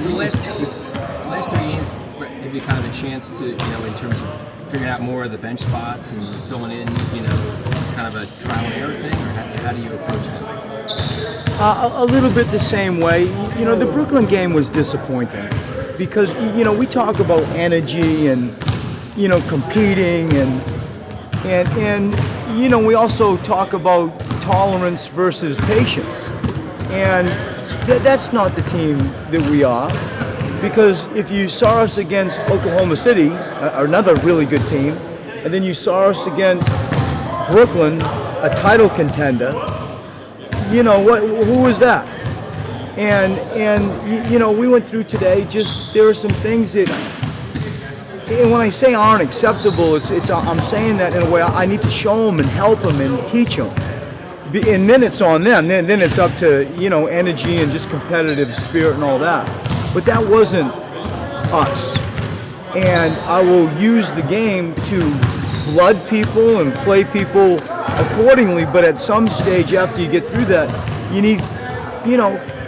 The last 3 games give you kind of a chance to, in terms of figuring out more of the bench spots and filling in, kind of a trial and error thing, or how do you approach that? A little bit the same way. The Brooklyn game was disappointing because, we talk about energy and, competing and we also talk about tolerance versus patience. And that's not the team that we are. Because if you saw us against Oklahoma City, another really good team, and then you saw us against Brooklyn, a title contender, who was that? And we went through today, there are some things that, and when I say aren't acceptable, I'm saying that in a way I need to show them and help them and teach them. And then it's on them. Then it's up to, energy and just competitive spirit and all that. But that wasn't us. And I will use the game to blood people and play people accordingly. But at some stage after you get through that, you need,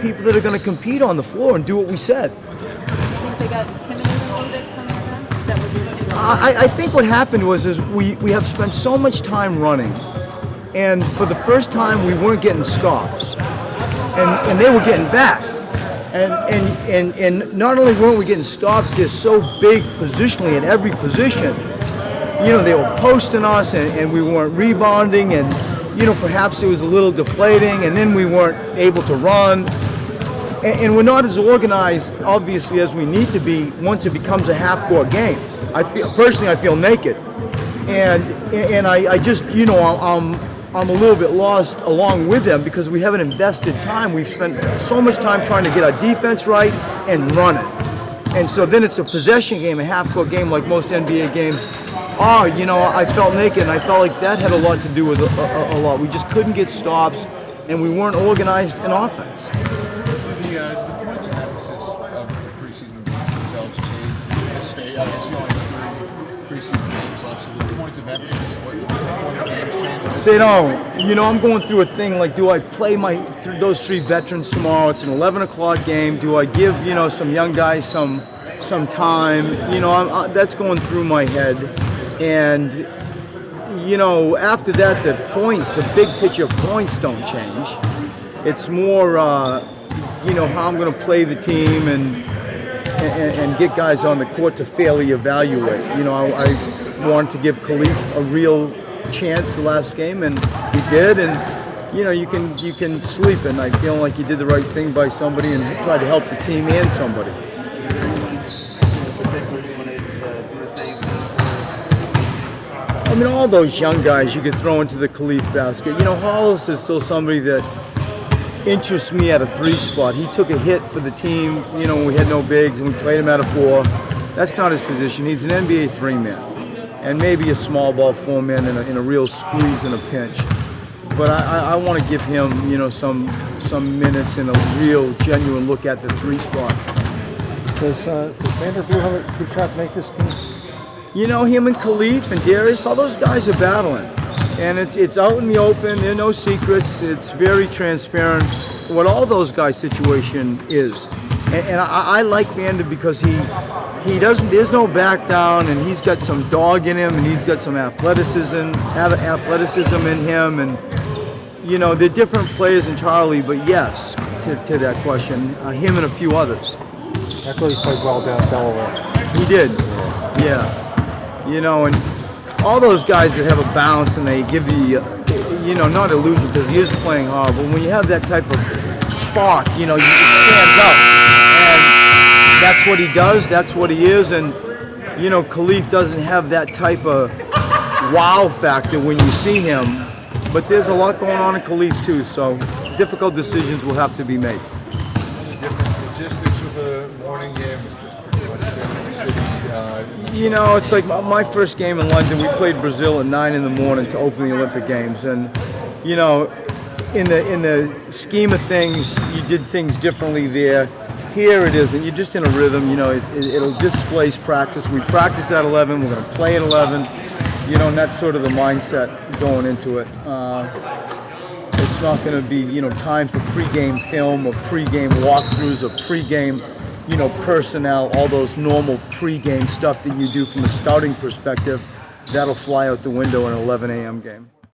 people that are going to compete on the floor and do what we said. Do you think they got intimidated a little bit sometimes? Is that what you think? I think what happened was we have spent so much time running. And for the first time, we weren't getting stops. And they were getting back. And not only weren't we getting stops, they're so big positionally at every position. They were posting us and we weren't rebounding and, perhaps it was a little deflating and then we weren't able to run. And we're not as organized, obviously, as we need to be once it becomes a half-court game. Personally, I feel naked. And I just, I'm a little bit lost along with them because we haven't invested time. We've spent so much time trying to get our defense right and run it. And so then it's a possession game, a half-court game like most NBA games are. I felt naked and I felt like that had a lot to do with a lot. We just couldn't get stops and we weren't organized in offense. The points of emphasis of the preseason games themselves stay. I guess you only have 3 preseason games left, so the points of emphasis before the games change. They don't. I'm going through a thing like, do I play those 3 veterans tomorrow? It's an 11 o'clock game. Do I give, some young guys some time? That's going through my head. And, after that, the big picture points don't change. It's more, how I'm going to play the team and get guys on the court to fairly evaluate. I wanted to give Khalif a real chance the last game, and he did. And you can sleep at night feeling like you did the right thing by somebody and try to help the team and somebody. All those young guys you could throw into the Khalif basket. Hollis is still somebody that interests me at a 3 spot. He took a hit for the team, when we had no bigs and we played him at a 4. That's not his position. He's an NBA 3-man. And maybe a small ball 4-man in a real squeeze and a pinch. But I want to give him, some minutes and a real, genuine look at the 3 spot. Does Vanderbilt have a good shot to make this team? Him and Khalif and Darius, all those guys are battling. And it's out in the open, there are no secrets, it's very transparent what all those guys' situation is. And I like Vander because he doesn't, there's no back down, and he's got some dog in him, and he's got some athleticism in him, and they're different players entirely, but yes, to that question, him and a few others. I thought he played well down at Delaware. He did, yeah. And all those guys that have a balance and they give the, not illusion because he is playing hard, but when you have that type of spark, it stands out. And that's what he does, that's what he is, and, Khalif doesn't have that type of wow factor when you see him, but there's a lot going on in Khalif too, so difficult decisions will have to be made. Any different logistics with the morning game? It's just pretty much been in the city. It's like my first game in London. We played Brazil at 9 in the morning to open the Olympic Games, and in the scheme of things, you did things differently there. Here it isn't. You're just in a rhythm. It'll displace practice. We practice at 11. We're going to play at 11. And that's sort of the mindset going into it. It's not going to be time for pregame film or pregame walkthroughs or pregame personnel, all those normal pre-game stuff that you do from a scouting perspective, that'll fly out the window in an 11 a.m. game.